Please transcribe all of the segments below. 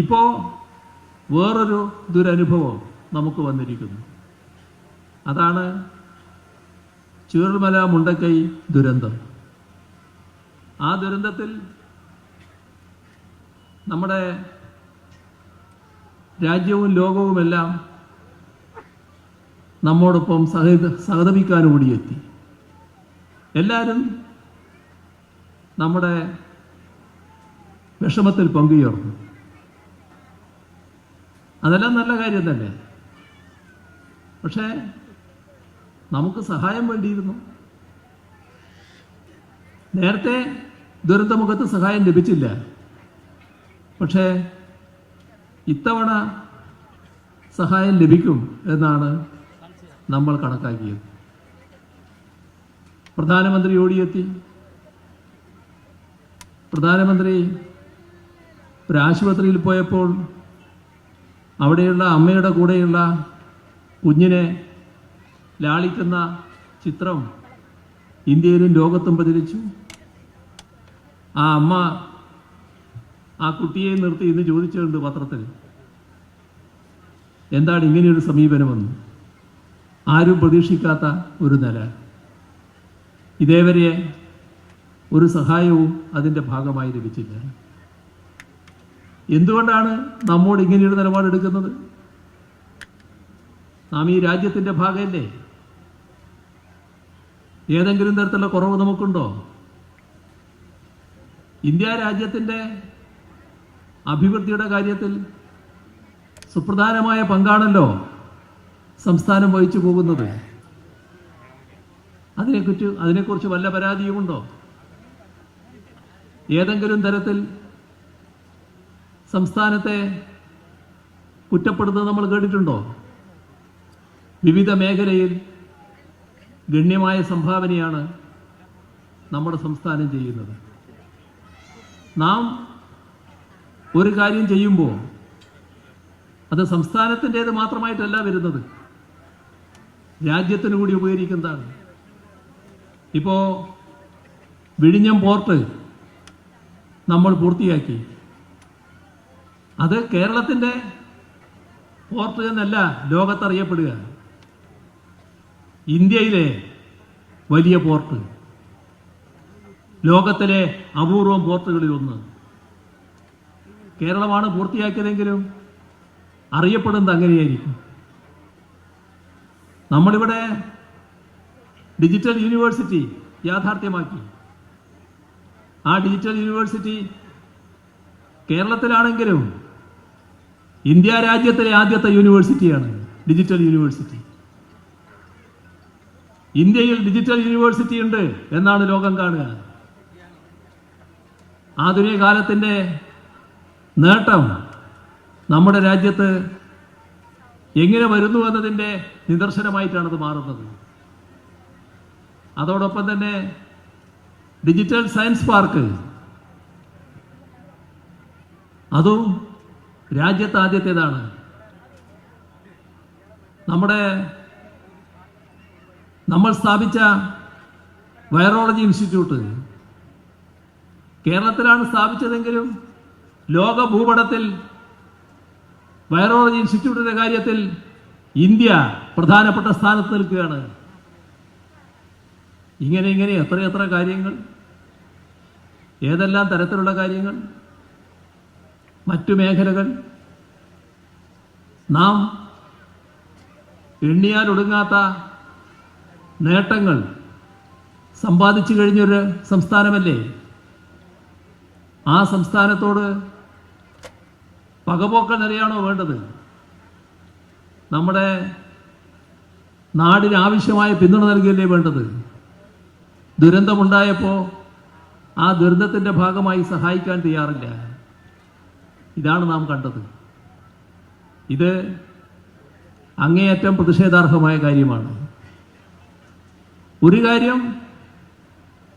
ഇപ്പോൾ വേറൊരു ദുരനുഭവം നമുക്ക് വന്നിരിക്കുന്നു. അതാണ് ചൂരൽമല മുണ്ടക്കൈ ദുരന്തം. ആ ദുരന്തത്തിൽ നമ്മുടെ രാജ്യവും ലോകവുമെല്ലാം നമ്മോടൊപ്പം സഹതപിക്കാൻ ഓടിയെത്തി. എല്ലാവരും നമ്മുടെ വിഷമത്തിൽ പങ്കുചേർന്നു. അതെല്ലാം നല്ല കാര്യം തന്നെ. പക്ഷേ നമുക്ക് സഹായം വേണ്ടിയിരുന്നു. നേരത്തെ ദുരന്തമുഖത്ത് സഹായം ലഭിച്ചില്ല. പക്ഷേ ഇത്തവണ സഹായം ലഭിക്കും എന്നാണ് നമ്മൾ കണക്കാക്കിയത്. പ്രധാനമന്ത്രി ഓടിയെത്തി. പ്രധാനമന്ത്രി ഒരു ആശുപത്രിയിൽ പോയപ്പോൾ അവിടെയുള്ള അമ്മയുടെ കൂടെയുള്ള കുഞ്ഞിനെ ലാളിക്കുന്ന ചിത്രം ഇന്ത്യയിലും ലോകത്തും പ്രചരിച്ചു. ആ അമ്മ ആ കുട്ടിയെ നിർത്തി ഇന്ന് ചോദിച്ചിട്ടുണ്ട് പത്രത്തിൽ, എന്താണ് ഇങ്ങനെയൊരു സമീപനമെന്ന്. ആരും പ്രതീക്ഷിക്കാത്ത ഒരു നില. ഇതേവരെ ഒരു സഹായവും അതിൻ്റെ ഭാഗമായി ലഭിച്ചില്ല. എന്തുകൊണ്ടാണ് നമ്മോട് ഇങ്ങനെയൊരു നിലപാടെടുക്കുന്നത്? നാം ഈ രാജ്യത്തിൻ്റെ ഭാഗമല്ലേ? ഏതെങ്കിലും തരത്തിലുള്ള കുറവ് നമുക്കുണ്ടോ? ഇന്ത്യ രാജ്യത്തിൻ്റെ അഭിവൃദ്ധിയുടെ കാര്യത്തിൽ സുപ്രധാനമായ പങ്കാണല്ലോ സംസ്ഥാനം വഹിച്ചു പോകുന്നത്. അതിനെക്കുറിച്ച് വല്ല പരാതിയുമുണ്ടോ? ഏതെങ്കിലും തരത്തിൽ സംസ്ഥാനത്തെ കുറ്റപ്പെടുത്തുന്നത് നമ്മൾ കേട്ടിട്ടുണ്ടോ? വിവിധ മേഖലയിൽ ഗണ്യമായ സംഭാവനയാണ് നമ്മുടെ സംസ്ഥാനം ചെയ്യുന്നത്. നാം ഒരു കാര്യം ചെയ്യുമ്പോൾ അത് സംസ്ഥാനത്തിൻ്റേത് മാത്രമായിട്ടല്ല വരുന്നത്, രാജ്യത്തിന് കൂടി ഉപകരിക്കുന്നതാണ്. ഇപ്പോൾ വിഴിഞ്ഞം പോർട്ട് നമ്മൾ പൂർത്തിയാക്കി. അത് കേരളത്തിൻ്റെ പോർട്ട് എന്നല്ല ലോകത്തറിയപ്പെടുക, ഇന്ത്യയിലെ വലിയ പോർട്ട്, ലോകത്തിലെ അപൂർവം പോർട്ടുകളിൽ ഒന്ന്. കേരളമാണ് പൂർത്തിയാക്കിയതെങ്കിലും അറിയപ്പെടുന്നത് അങ്ങനെയായിരിക്കും. നമ്മളിവിടെ ഡിജിറ്റൽ യൂണിവേഴ്സിറ്റി യാഥാർത്ഥ്യമാക്കി. ആ ഡിജിറ്റൽ യൂണിവേഴ്സിറ്റി കേരളത്തിലാണെങ്കിലും ഇന്ത്യ രാജ്യത്തിലെ ആദ്യത്തെ യൂണിവേഴ്സിറ്റിയാണ് ഡിജിറ്റൽ യൂണിവേഴ്സിറ്റി. ഇന്ത്യയിൽ ഡിജിറ്റൽ യൂണിവേഴ്സിറ്റി ഉണ്ട് എന്നാണ് ലോകം കാണുക. ആധുനിക കാലത്തിൻ്റെ നേട്ടം നമ്മുടെ രാജ്യത്ത് എങ്ങനെ വരുന്നു എന്നതിൻ്റെ നിദർശനമായിട്ടാണത് മാറുന്നത്. അതോടൊപ്പം തന്നെ ഡിജിറ്റൽ സയൻസ് പാർക്ക്, അതും രാജ്യത്ത് ആദ്യത്തേതാണ്. നമ്മൾ സ്ഥാപിച്ച വൈറോളജി ഇൻസ്റ്റിറ്റ്യൂട്ട് കേരളത്തിലാണ് സ്ഥാപിച്ചതെങ്കിലും ലോക ഭൂപടത്തിൽ വൈറോളജി ഇൻസ്റ്റിറ്റ്യൂട്ടിന്റെ കാര്യത്തിൽ ഇന്ത്യ പ്രധാനപ്പെട്ട സ്ഥാനത്ത് നിൽക്കുകയാണ്. ഇങ്ങനെ എത്രയെത്ര കാര്യങ്ങൾ, ഏതെല്ലാം തരത്തിലുള്ള കാര്യങ്ങൾ, മറ്റു മേഖലകൾ. നാം എണ്ണിയാൽ ഒടുങ്ങാത്ത നേട്ടങ്ങൾ സമ്പാദിച്ചു കഴിഞ്ഞൊരു സംസ്ഥാനമല്ലേ. ആ സംസ്ഥാനത്തോട് പകപോക്കൽ നിലയാണോ വേണ്ടത്? നമ്മുടെ നാടിന് ആവശ്യമായ പിന്തുണ നൽകിയല്ലേ വേണ്ടത്? ദുരന്തമുണ്ടായപ്പോൾ ആ ദുരന്തത്തിൻ്റെ ഭാഗമായി സഹായിക്കാൻ തയ്യാറില്ല. ഇതാണ് നാം കണ്ടത്. ഇത് അങ്ങേയറ്റം പ്രതിഷേധാർഹമായ കാര്യമാണ്. ഒരു കാര്യം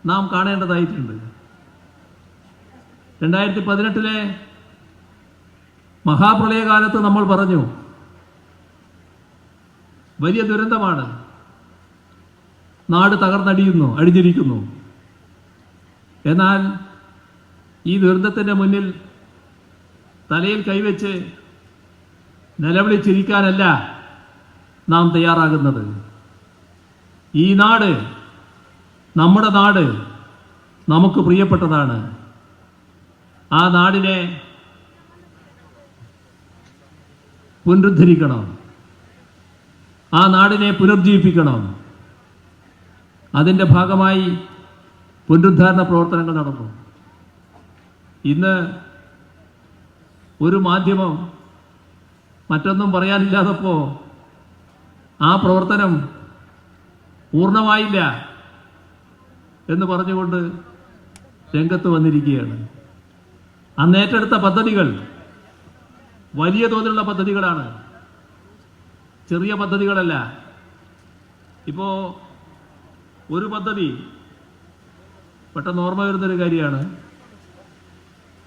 നാം കാണേണ്ടതായിട്ടുണ്ട്. 2018 മഹാപ്രളയകാലത്ത് നമ്മൾ പറഞ്ഞു, വലിയ ദുരന്തമാണ്, നാട് അടിഞ്ഞിരിക്കുന്നു. എന്നാൽ ഈ ദുരന്തത്തിൻ്റെ മുന്നിൽ തലയിൽ കൈവച്ച് നിലവിളിച്ചിരിക്കാനല്ല നാം തയ്യാറാകുന്നത്. ഈ നാട്, നമ്മുടെ നാട് നമുക്ക് പ്രിയപ്പെട്ടതാണ്. ആ നാടിനെ പുനരുദ്ധരിക്കണം, ആ നാടിനെ പുനർജീവിപ്പിക്കണം. അതിൻ്റെ ഭാഗമായി പുനരുദ്ധാരണ പ്രവർത്തനങ്ങൾ നടന്നു. ഇന്ന് ഒരു മാധ്യമം മറ്റൊന്നും പറയാനില്ലാതപ്പോൾ ആ പ്രവർത്തനം പൂർണ്ണമായില്ല എന്ന് പറഞ്ഞുകൊണ്ട് രംഗത്ത് വന്നിരിക്കുകയാണ്. അന്ന് ഏറ്റെടുത്ത പദ്ധതികൾ വലിയ തോതിലുള്ള പദ്ധതികളാണ്, ചെറിയ പദ്ധതികളല്ല. ഇപ്പോൾ ഒരു പദ്ധതി പെട്ടെന്ന് ഓർമ്മ വരുന്നൊരു കാര്യമാണ്.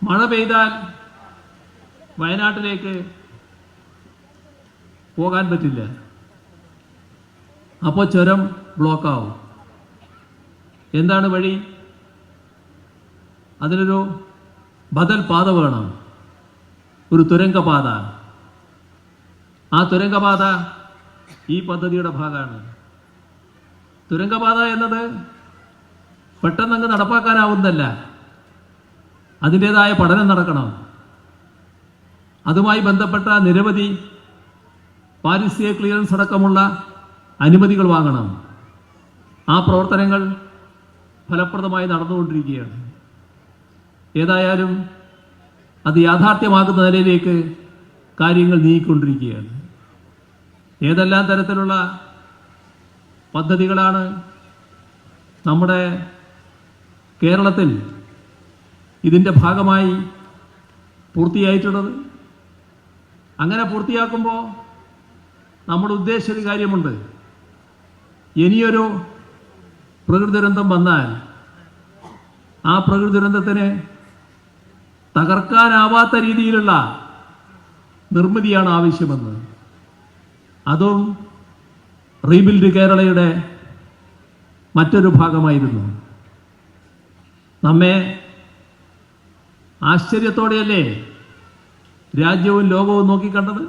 മഴ പെയ്താൽ വയനാട്ടിലേക്ക് പോകാൻ പറ്റില്ല, അപ്പോൾ ചുരം ബ്ലോക്കാവും. എന്താണ് വഴി? അതിനൊരു ബദൽ പാത വേണം, ഒരു തുരങ്കപാത. ആ തുരങ്കപാത ഈ പദ്ധതിയുടെ ഭാഗമാണ്. തുരങ്കപാത എന്നത് പെട്ടെന്നങ്ങ് നടപ്പാക്കാനാവുന്നതല്ല, അതിൻ്റെതായ പഠനം നടക്കണം. അതുമായി ബന്ധപ്പെട്ട നിരവധി പാരിസ്ഥിതിക ക്ലിയറൻസ് അടക്കമുള്ള അനുമതികൾ വാങ്ങണം. ആ പ്രവർത്തനങ്ങൾ ഫലപ്രദമായി നടന്നുകൊണ്ടിരിക്കുകയാണ്. ഏതായാലും അത് യാഥാർത്ഥ്യമാകുന്ന നിലയിലേക്ക് കാര്യങ്ങൾ നീങ്ങിക്കൊണ്ടിരിക്കുകയാണ്. ഏതെല്ലാം തരത്തിലുള്ള പദ്ധതികളാണ് നമ്മുടെ കേരളത്തിൽ ഇതിൻ്റെ ഭാഗമായി പൂർത്തിയായിട്ടുള്ളത്? അങ്ങനെ പൂർത്തിയാക്കുമ്പോൾ നമ്മൾ ഉദ്ദേശിച്ചൊരു കാര്യമുണ്ട്. ഇനിയൊരു പ്രകൃതി ദുരന്തം വന്നാൽ ആ പ്രകൃതി ദുരന്തത്തിന് തകർക്കാനാവാത്ത രീതിയിലുള്ള നിർമ്മിതിയാണ് ആവശ്യമെന്ന്. അതും റീബിൽഡ് കേരളയുടെ മറ്റൊരു ഭാഗമായിരുന്നു. നമ്മെ ആശ്ചര്യത്തോടെയല്ലേ രാജ്യവും ലോകവും നോക്കിക്കണ്ടത്?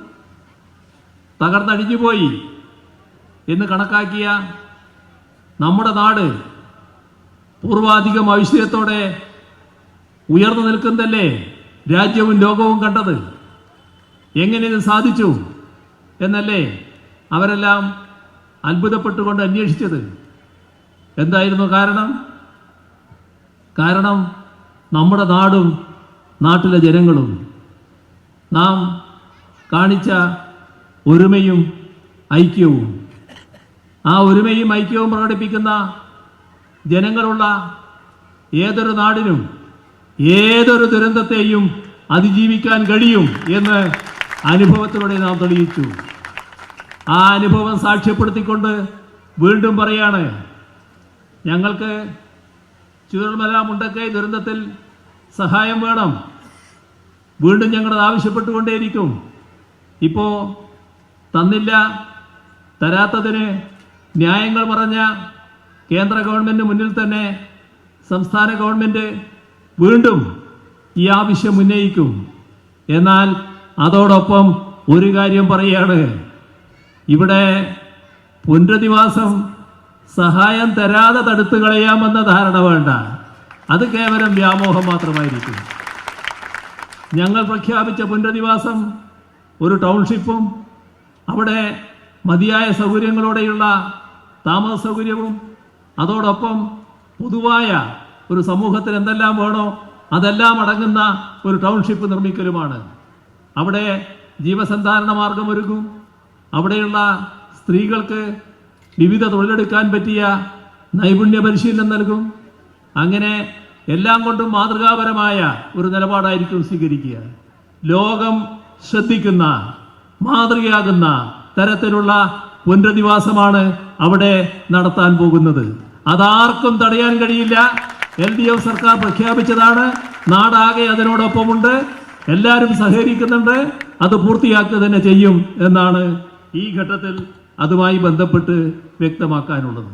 തകർന്നടിഞ്ഞുപോയി എന്ന് കണക്കാക്കിയ നമ്മുടെ നാട് പൂർവാധികം ഐശ്വര്യത്തോടെ ഉയർന്നു നിൽക്കുന്നതല്ലേ രാജ്യവും ലോകവും കണ്ടത്? എങ്ങനെ ഇത് സാധിച്ചു എന്നല്ലേ അവരെല്ലാം അത്ഭുതപ്പെട്ടുകൊണ്ട് അന്വേഷിച്ചത്. എന്തായിരുന്നു കാരണം? കാരണം നമ്മുടെ നാടും നാട്ടിലെ ജനങ്ങളും നാം കാണിച്ച ഒരുമയും ഐക്യവും. ആ ഒരുമയും ഐക്യവും പ്രകടിപ്പിക്കുന്ന ജനങ്ങളുള്ള ഏതൊരു നാടിനും ഏതൊരു ദുരന്തത്തെയും അതിജീവിക്കാൻ കഴിയും എന്ന് അനുഭവത്തിലൂടെ നാം തെളിയിച്ചു. ആ അനുഭവം സാക്ഷ്യപ്പെടുത്തിക്കൊണ്ട് വീണ്ടും പറയാണ്, ഞങ്ങൾക്ക് ചൂരൽമല മുണ്ടക്കൈ ദുരന്തത്തിൽ സഹായം വേണം. വീണ്ടും ഞങ്ങളത് ആവശ്യപ്പെട്ടുകൊണ്ടേയിരിക്കും. ഇപ്പോൾ തന്നില്ല, തരാത്തതിന് ന്യായങ്ങൾ പറഞ്ഞ കേന്ദ്ര ഗവൺമെൻറ് മുന്നിൽ തന്നെ സംസ്ഥാന ഗവൺമെൻറ് വീണ്ടും ഈ ആവശ്യം ഉന്നയിക്കും. എന്നാൽ അതോടൊപ്പം ഒരു കാര്യം പറയുകയാണ്, ഇവിടെ പുനരധിവാസം സഹായം തരാതെ തടുത്തു കളയാമെന്ന ധാരണ വേണ്ട. അത് കേവലം വ്യാമോഹം മാത്രമായിരിക്കും. ഞങ്ങൾ പ്രഖ്യാപിച്ച പുനരധിവാസം ഒരു ടൗൺഷിപ്പും അവിടെ മതിയായ സൗകര്യങ്ങളോടെയുള്ള താമസ സൗകര്യവും അതോടൊപ്പം പൊതുവായ ഒരു സമൂഹത്തിന് എന്തെല്ലാം വേണോ അതെല്ലാം അടങ്ങുന്ന ഒരു ടൗൺഷിപ്പ് നിർമ്മിക്കലുമാണ്. അവിടെ ജീവസന്ധാരണ മാർഗമൊരുക്കും. അവിടെയുള്ള സ്ത്രീകൾക്ക് വിവിധ തൊഴിലെടുക്കാൻ പറ്റിയ നൈപുണ്യ പരിശീലനം നൽകും. അങ്ങനെ എല്ലാം കൊണ്ടും മാതൃകാപരമായ ഒരു നിലപാടായിരിക്കും സ്വീകരിക്കുക. ലോകം ശ്രദ്ധിക്കുന്ന മാതൃകയാകുന്ന തരത്തിലുള്ള പുനരധിവാസമാണ് അവിടെ നടത്താൻ പോകുന്നത്. അതാർക്കും തടയാൻ കഴിയില്ല. LDF സർക്കാർ പ്രഖ്യാപിച്ചതാണ്. നാടാകെ അതിനോടൊപ്പമുണ്ട്. എല്ലാവരും സഹകരിക്കുന്നുണ്ട്. അത് പൂർത്തിയാക്കുക തന്നെ ചെയ്യും എന്നാണ് ഈ ഘട്ടത്തിൽ അതുമായി ബന്ധപ്പെട്ട് വ്യക്തമാക്കാനുള്ളത്.